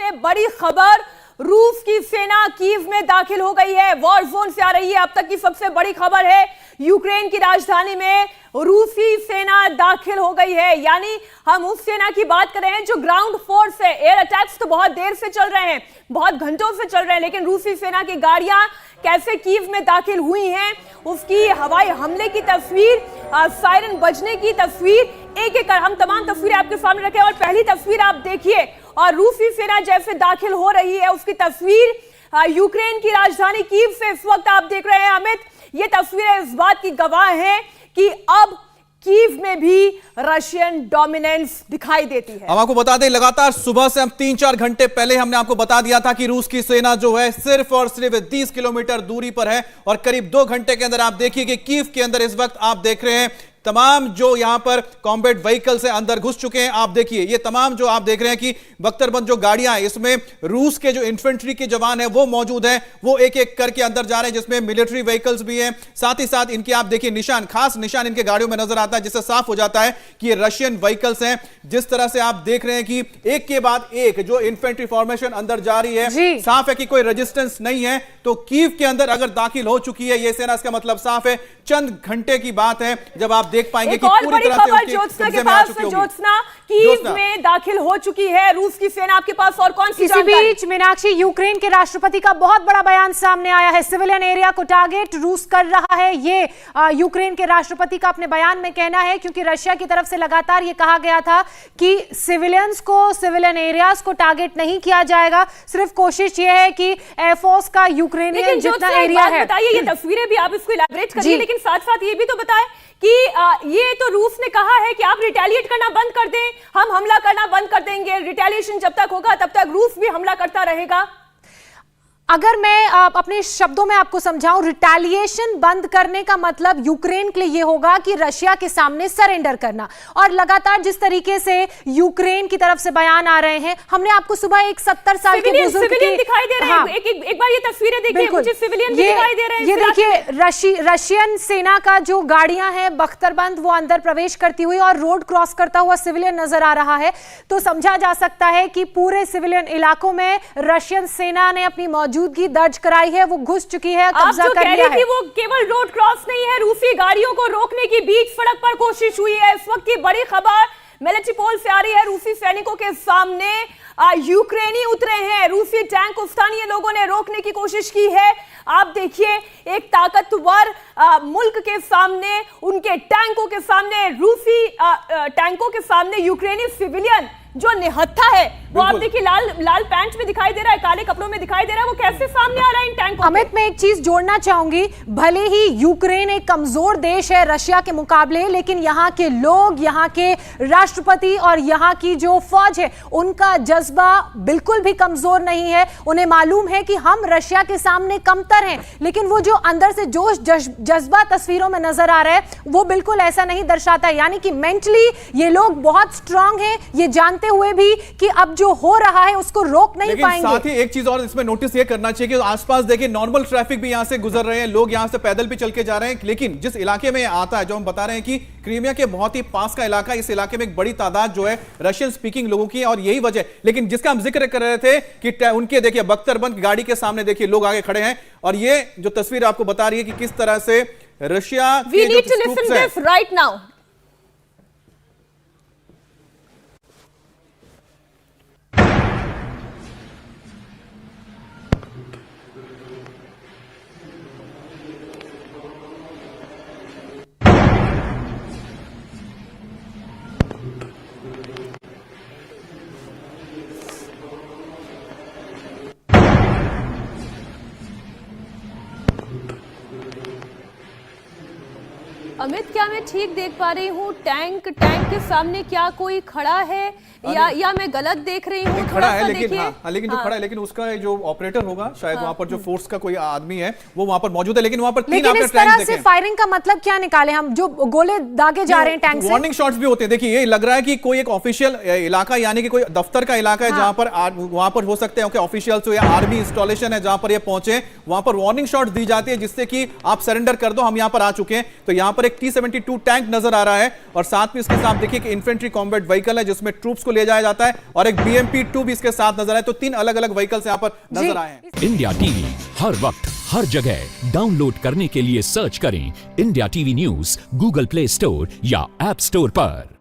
में बड़ी खबर, रूस की सेना कीव में दाखिल हो गई है। वॉर जोन से आ रही है अब तक की सबसे बड़ी खबर है। यूक्रेन की राजधानी में रूसी सेना दाखिल हो गई है। यानी हम उस सेना की बात कर रहे हैं जो ग्राउंड फोर्स है। एयर अटैक्स तो बहुत देर से चल रहे हैं, बहुत घंटों से चल रहे हैं, लेकिन रूसी सेना की गाड़ियां कैसे कीव में दाखिल हुई हैं, उसकी हवाई हमले की तस्वीर, सायरन बजने की तस्वीर, एक एक कर हम तमाम तस्वीरें आपके सामने रखें। और पहली तस्वीर आप देखिए, और रूसी सेना जैसे दाखिल हो रही है उसकी तस्वीर यूक्रेन की राजधानी कीव से इस वक्त आप देख रहे हैं। अमित, ये तस्वीरें इस बात की गवाह हैं कि अब कीव में भी रशियन डोमिनेंस दिखाई देती है। हम आपको बता दें, लगातार सुबह से हम 3-4 घंटे पहले हमने आपको बता दिया था कि रूस की सेना जो है सिर्फ और सिर्फ 30 किलोमीटर दूरी पर है, और करीब 2 घंटे के अंदर आप देखिए कि कीव के अंदर इस वक्त आप देख रहे हैं तमाम जो यहां पर कॉम्बैट व्हीकल से अंदर घुस चुके हैं। आप देखिए ये तमाम जो आप देख रहे हैं कि बख्तरबंद जो गाड़ियां हैं, इसमें रूस के जो इन्फेंट्री के जवान हैं वो मौजूद हैं, वो एक एक करके अंदर जा रहे हैं, जिसमें मिलिट्री व्हीकल्स भी हैं। साथ ही साथ इनके आप देखिए निशान, खास निशान इनके गाड़ियों में नजर आता है, जिससे साफ हो जाता है कि ये रशियन व्हीकल्स हैं। जिस तरह से आप देख रहे हैं कि एक के बाद एक जो इन्फेंट्री फॉर्मेशन अंदर जा रही है, साफ है कि कोई रेजिस्टेंस नहीं है। तो कीव के अंदर अगर दाखिल हो चुकी है ये सेना, इसका मतलब साफ है चंद घंटे की बात है जब आप देख पाएंगे कि पूरी तरह से उनकी ज्योत्सना के पास ज्योत्सना कीव में दाखिल हो चुकी है रूस की सेना। आपके पास और कौन सी जानकारी? इसी बीच मीनाक्षी, यूक्रेन के राष्ट्रपति का बहुत बड़ा बयान सामने आया है। सिविलियन एरिया को टारगेट रूस कर रहा है, ये यूक्रेन के राष्ट्रपति का अपने बयान में कहना है, क्योंकि रशिया की तरफ से लगातार ये कहा गया था कि सिविलियंस को, सिविलियन एरियाज को टारगेट नहीं किया जाएगा। सिर्फ कोशिश ये है कि एयरफोर्स का यूक्रेनियन जितना एरिया है। बताइए, ये तस्वीरें भी आप इसको इलैबोरेट करिए, लेकिन साथ साथ ये भी तो बताएं कि ये तो रूस ने कहा है कि आप रिटेलिएट करना बंद कर दें, हम हमला करना बंद कर देंगे। रिटेलिएशन जब तक होगा तब तक रूस भी हमला करता रहेगा। अगर मैं अपने शब्दों में आपको समझाऊं, रिटेलिएशन बंद करने का मतलब यूक्रेन के लिए यह होगा कि रशिया के सामने सरेंडर करना। और लगातार जिस तरीके से यूक्रेन की तरफ से बयान आ रहे हैं, हमने आपको सुबह एक 70 साल के बुजुर्ग की दिखाई दे रहे हैं। एक बार ये तस्वीरें देखिए, मुझे सिविलियन दिखाई दे रहे हैं। ये देखिए रशियन सेना का जो गाड़ियां हैं बख्तरबंद, वो अंदर प्रवेश करती हुई और रोड क्रॉस करता हुआ सिविलियन नजर आ रहा है। तो समझा जा सकता है कि पूरे सिविलियन इलाकों में रशियन सेना ने अपनी मौजूदगी दर्ज कराई है, वो घुस चुकी है, कब्जा कर लिया है। वो केवल रोड क्रॉस नहीं है, रूसी गाड़ियों को रोकने की बीच सड़क पर कोशिश हुई है। इस वक्त की बड़ी खबर मिलिट्री पोल से आ रही है। रूसी सैनिकों के सामने यूक्रेनी उतरे हैं, रूसी टैंक को स्थानीय लोगों ने रोकने की कोशिश की है। आप देखिए, एक ताकतवर मुल्क के सामने, उनके टैंकों के सामने, रूसी टैंकों के सामने यूक्रेनी सिविलियन जो निहत्था है, वो आप देखिए लाल पैंट में दिखाई दे रहा है, काले कपड़ों में दिखाई दे रहा है, वो कैसे सामने आ रहा है इन टैंकों। अमित, मैं एक चीज जोड़ना चाहूंगी, भले ही यूक्रेन एक कमजोर देश है रशिया के मुकाबले, लेकिन यहाँ के लोग, यहाँ के राष्ट्रपति और यहाँ की जो फौज है, उनका जज्बा बिल्कुल भी कमजोर नहीं है। उन्हें मालूम है कि हम रशिया के सामने कमतर हैं, लेकिन वो जो अंदर से जोश जज्बा तस्वीरों में नजर आ रहा है, वो बिल्कुल ऐसा नहीं दर्शाता। यानी कि मेंटली ये लोग बहुत स्ट्रांग हैं, ये जानते हुए भी कि अब जो हो रहा है उसको रोक नहीं पाएंगे। साथ ही एक चीज और इसमें नोटिस ये करना चाहिए कि आसपास देखिए नॉर्मल ट्रैफिक भी यहां से गुजर रहे हैं, लोग यहां से पैदल भी चल के जा रहे हैं, लेकिन जिस इलाके में आता है, जो हम बता रहे हैं कि क्रीमिया के बहुत ही पास का इलाका, इस इलाके में एक बड़ी तादाद जो है रशियन स्पीकिंग लोगों की है, और यही वजह, लेकिन जिसका हम जिक्र कर रहे थे कि उनके देखिए बख्तरबंद गाड़ी के सामने देखिए लोग आगे खड़े हैं, और ये जो तस्वीर आपको बता रही है कि किस तरह से Russia We need to listen this right now. Amit, क्या मैं ठीक देख पा रही हूँ? टैंक के सामने क्या कोई खड़ा है या मैं गलत देख रही हूँ? खड़ा है, लेकिन जो खड़ा है, लेकिन उसका जो ऑपरेटर होगा शायद वहां पर जो फोर्स का कोई आदमी है वो वहां पर मौजूद है, लेकिन वहां पर 3 आपने इस तरह से फायरिंग का मतलब क्या निकाले हम? जो गोले दागे जा रहे हैं टैंक से, वार्निंग शॉट्स भी होते हैं। देखिए, ये लग रहा है कि कोई एक ऑफिशियल इलाका, यानी कि कोई दफ्तर का इलाका है, जहां पर वहां पर हो सकते हैं ऑफिशियल्स हो या आर्मी इंस्टॉलेशन है, जहां पर ये पहुंचे, वहां पर वार्निंग शॉट्स दी जाती है जिससे कि आप सरेंडर कर दो, हम यहां पर आ चुके हैं। तो यहां पर एक T-72 टैंक नजर आ रहा है और साथ में इसके साथ देखिए कि इन्फेंट्री कॉम्बैट व्हीकल है जिसमें ट्रूप्स को ले जाया जाता है और एक BMP-2 भी इसके साथ नजर आए। तो 3 अलग अलग व्हीकल्स यहां पर नजर आए हैं। इंडिया टीवी हर वक्त हर जगह डाउनलोड करने के लिए सर्च करें India TV news Google play store या ऐप स्टोर पर।